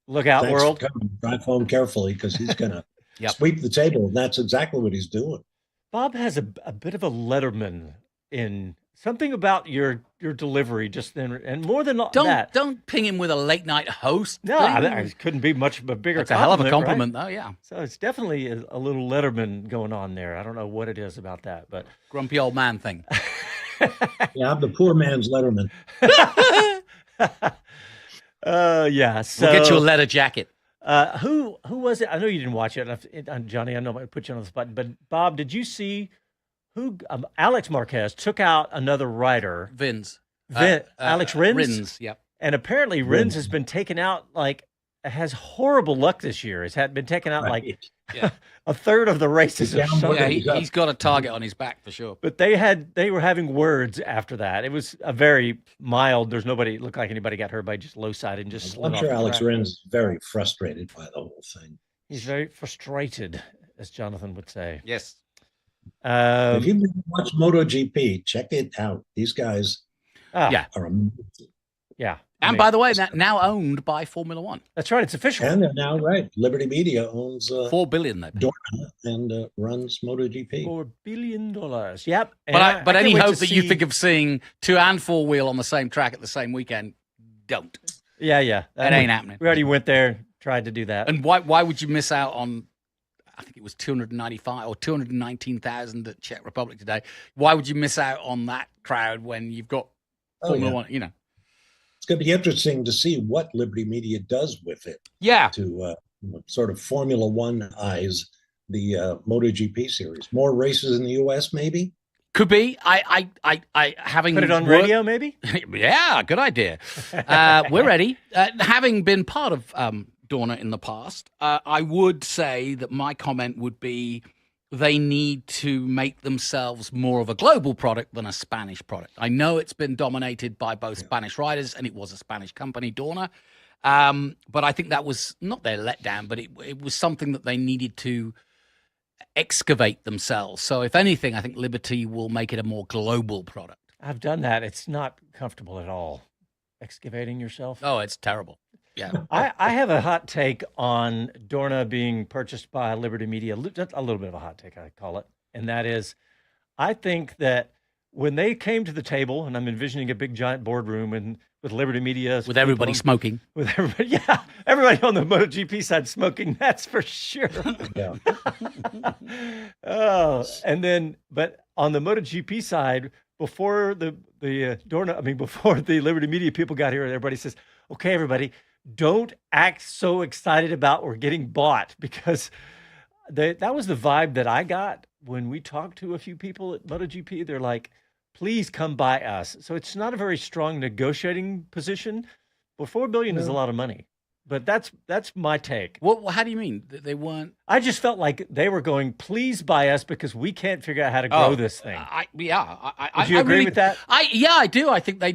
look out, world. Drive home carefully because he's going to sweep the table. And that's exactly what he's doing. Bob has a bit of a Letterman in something about your delivery just then, and more than that. Don't ping him with a late night host. No, it couldn't be much of a bigger That's a hell of a compliment, though, yeah. So it's definitely a little Letterman going on there. I don't know what it is about that, but grumpy old man thing. Yeah, I'm the poor man's Letterman. Yeah. So we'll get you a leather jacket. Who was it? I know you didn't watch it, Johnny. I know I put you on the spot, but Bob, did you see who? Alex Marquez took out another rider. Alex Rins. Yep. And apparently Rins has been taken out has horrible luck this year. Has been taken out a third of the races. He's got a target on his back for sure. But they were having words after that. It was a very mild. Looked like anybody got hurt by just low sided and just. I'm sure Alex Rins is very frustrated by the whole thing. He's very frustrated, as Jonathan would say. Yes. If you watch MotoGP, check it out. These guys are amazing. Yeah. And by the way, now owned by Formula One. That's right. It's official. And they're now Liberty Media owns $4 billion Dorna and runs MotoGP. $4 billion. Yep. But any hope that you think of seeing 2 and 4 wheel on the same track at the same weekend, don't. Yeah. That ain't happening. We already went there, tried to do that. And why would you miss out on? I think it was 295 or 219,000 at Czech Republic today. Why would you miss out on that crowd when you've got Formula One? It's going to be interesting to see what Liberty Media does with it. Yeah. To sort of Formula One eyes the MotoGP series. More races in the U.S. maybe. Could be. I having put it on radio maybe. Yeah, good idea. We're ready. Having been part of Dorna in the past, I would say that my comment would be they need to make themselves more of a global product than a Spanish product. I know it's been dominated by both Spanish riders, and it was a Spanish company, Dorna. But I think that was not their letdown, but it was something that they needed to excavate themselves. So if anything, I think Liberty will make it a more global product. I've done that. It's not comfortable at all. Excavating yourself. Oh, it's terrible. Yeah. I have a hot take on Dorna being purchased by Liberty Media. Just a little bit of a hot take, I call it. And that is, I think that when they came to the table, and I'm envisioning a big giant boardroom and with Liberty Media. With everybody smoking. With everybody, everybody on the MotoGP side smoking, that's for sure. Yeah. But on the MotoGP side, before before the Liberty Media people got here, everybody says, okay, everybody, don't act so excited about we're getting bought, because that was the vibe that I got when we talked to a few people at MotoGP. They're like, please come buy us. So it's not a very strong negotiating position, but $4 billion is a lot of money. But that's my take. Well, how do you mean? They weren't? I just felt like they were going, please buy us because we can't figure out how to grow this thing. Do you agree with that? I do. I think they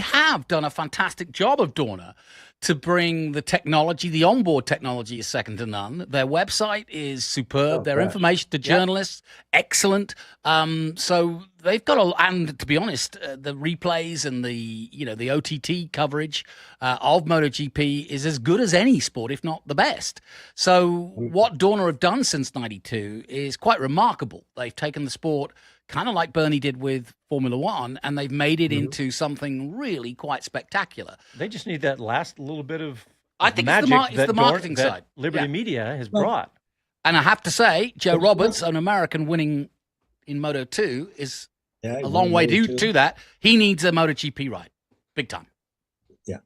have done a fantastic job of Dorna to bring the technology. The onboard technology is second to none. Their website is superb. Their information to journalists, excellent. So they've got and to be honest, the replays and the OTT coverage of MotoGP is as good as any sport, if not the best. So what Dorna have done since '92 is quite remarkable. They've taken the sport kind of like Bernie did with Formula One, and they've made it into something really quite spectacular. They just need that last little bit of I think magic it's the marketing that side. Liberty Media has brought. And I have to say, Joe Roberts, an American winning in Moto 2, is a long way to that. He needs a MotoGP ride, big time. Yeah.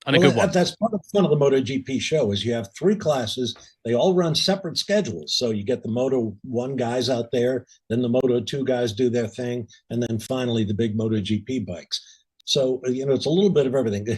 And a good one. That's part of the fun of the MotoGP show is you have 3 classes. They all run separate schedules. So you get the Moto 1 guys out there, then the Moto 2 guys do their thing, and then finally the big MotoGP bikes. So, it's a little bit of everything.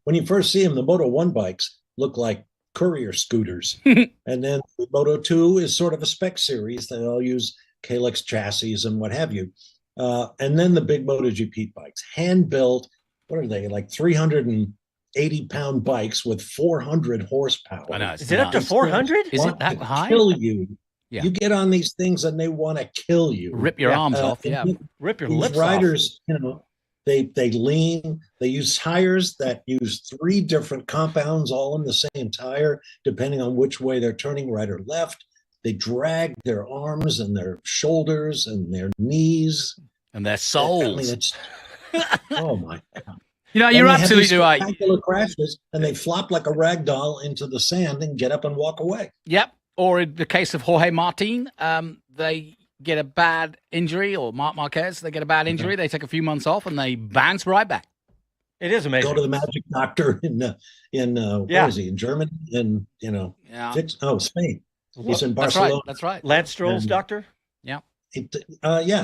When you first see them, the Moto 1 bikes look like courier scooters. And then the Moto 2 is sort of a spec series. They all use Kalex chassis and what have you. And then the big MotoGP bikes, hand-built, what are they, like 380-pound bikes with 400 horsepower. I know, is it up to 400? Is it that high? Kill you. Yeah. You get on these things and they want to kill you. Rip your arms off, yeah. Rip your These lips riders, off. they lean, they use tires that use 3 different compounds all in the same tire, depending on which way they're turning, right or left. They drag their arms and their shoulders and their knees. And their souls. I mean, it's, oh my God. You're absolutely right. Spectacular crashes, and they flop like a rag doll into the sand and get up and walk away. Yep. Or in the case of Jorge Martin, they get a bad injury, or Marc Marquez, they get a bad injury. They take a few months off and they bounce right back. It is amazing. Go to the magic doctor in where is he, in Germany? And, Spain. He's in Barcelona. That's right. Lance Stroll's doctor? Yeah.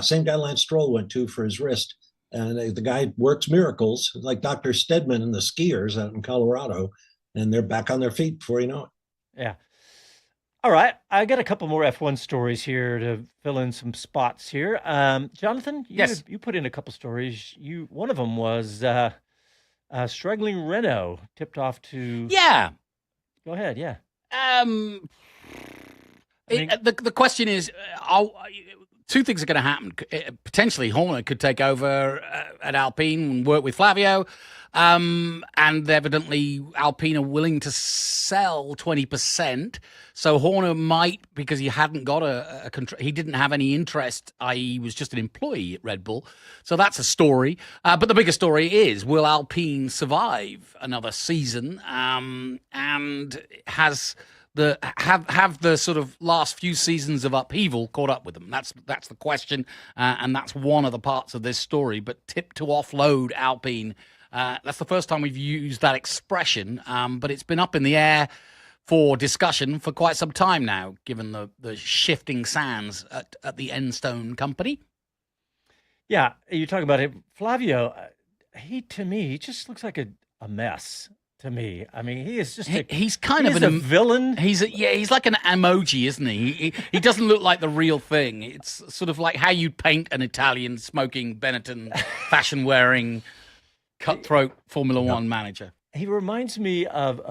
Same guy Lance Stroll went to for his wrist. And the guy works miracles, like Dr. Stedman and the skiers out in Colorado, and they're back on their feet before you know it. Yeah. All right. I got a couple more F1 stories here to fill in some spots here. Jonathan, yes, you put in a couple stories. One of them was struggling Renault tipped off to. Yeah. Go ahead. Yeah. The question is, two things are going to happen. Potentially, Horner could take over at Alpine and work with Flavio. And evidently, Alpine are willing to sell 20%. So Horner might, because he hadn't got he didn't have any interest, i.e. was just an employee at Red Bull. So that's a story. But the bigger story is, will Alpine survive another season? And have the sort of last few seasons of upheaval caught up with them? That's the question, and that's one of the parts of this story. But tip to offload Alpine, that's the first time we've used that expression, but it's been up in the air for discussion for quite some time now, given the shifting sands at the Enstone company. Yeah, you're talking about it. Flavio, to me, he just looks like a mess. To me, I mean, he is just he's kind of a villain. He's like an emoji, isn't he? He doesn't look like the real thing. It's sort of like how you'd paint an Italian smoking Benetton, fashion-wearing, cutthroat Formula One manager. He reminds me of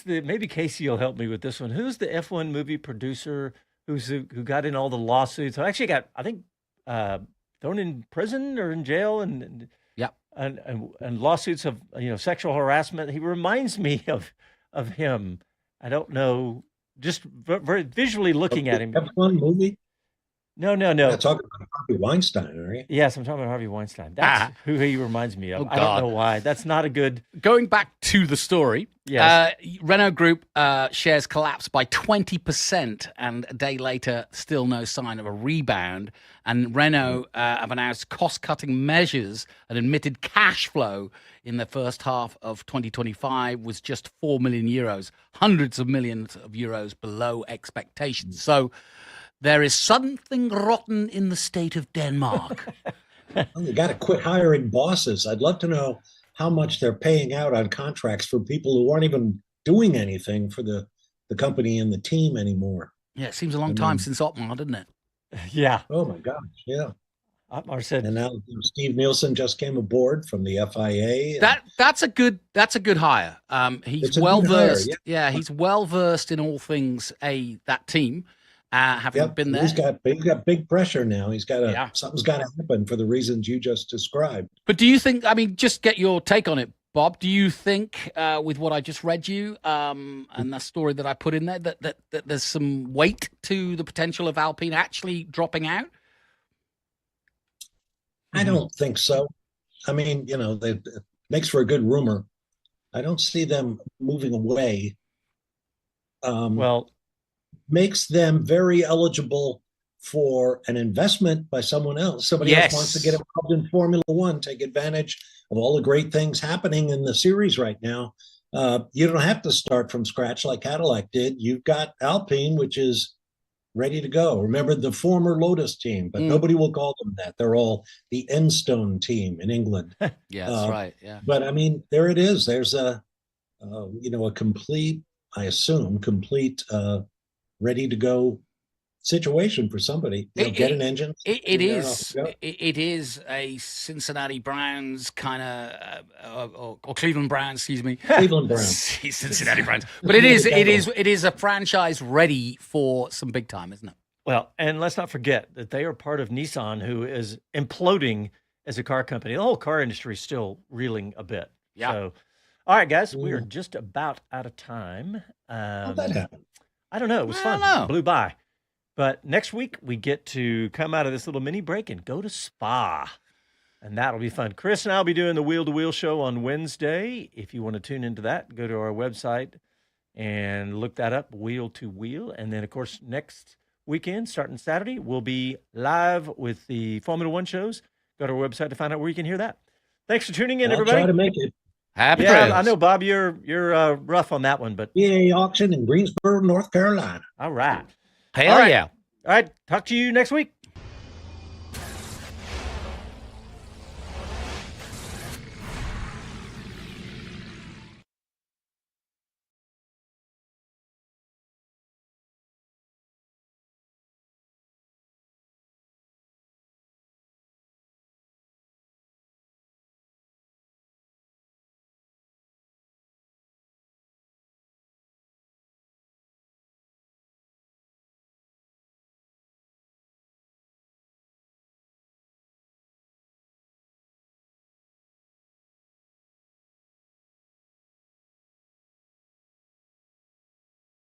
maybe Casey will help me with this one. Who's the F1 movie producer who got in all the lawsuits? I actually got, I think, thrown in prison or in jail and lawsuits of sexual harassment. He reminds me of him. I don't know, just very visually looking at him. F1 movie? No. You're talking about Harvey Weinstein, are you? Yes, I'm talking about Harvey Weinstein. That's who he reminds me of. I don't know why. That's not a good. Going back to the story, yes. Renault Group shares collapsed by 20%, and a day later, still no sign of a rebound. And Renault have announced cost-cutting measures and admitted cash flow in the first half of 2025 was just 4 million euros, hundreds of millions of euros below expectations. So there is something rotten in the state of Denmark. Well, you got to quit hiring bosses. I'd love to know how much they're paying out on contracts for people who aren't even doing anything for the company and the team anymore. Yeah, it seems a long time since Otmar, doesn't it? Yeah. Oh my gosh, yeah. Otmar said, and now Steve Nielsen just came aboard from the FIA. That's a good hire. He's well versed. Yeah, he's well versed in all things that team. Having been there, he's got big pressure now. He's got something's got to happen for the reasons you just described. But do you think? I mean, just get your take on it, Bob. Do you think, with what I just read you and the story that I put in there, that there's some weight to the potential of Alpine actually dropping out? I don't think so. I mean, it makes for a good rumor. I don't see them moving away. makes them very eligible for an investment by someone else. Somebody else wants to get involved in Formula One, take advantage of all the great things happening in the series right now. You don't have to start from scratch like Cadillac did. You've got Alpine, which is ready to go. Remember the former Lotus team, but nobody will call them that. They're all the Enstone team in England. Yeah, that's right. Yeah. But I mean, there it is. There's a complete, I assume, ready to go situation for somebody. Get an engine. It is a Cincinnati Browns kind of, or Cleveland Browns, excuse me. Cleveland Browns. Cincinnati Browns. But it is a franchise ready for some big time, isn't it? Well, and let's not forget that they are part of Nissan, who is imploding as a car company. The whole car industry is still reeling a bit. Yeah. So, all right, guys, we are just about out of time. How'd that happen? I don't know. It was fun. It blew by. But next week, we get to come out of this little mini break and go to Spa. And that'll be fun. Chris and I will be doing the Wheel to Wheel show on Wednesday. If you want to tune into that, go to our website and look that up, Wheel to Wheel. And then, of course, next weekend, starting Saturday, we'll be live with the Formula One shows. Go to our website to find out where you can hear that. Thanks for tuning in, everybody. I'll try to make it. Happy trails. I know, Bob, you're rough on that one, but PA auction in Greensboro, North Carolina. All right. Hell yeah. All right. Talk to you next week.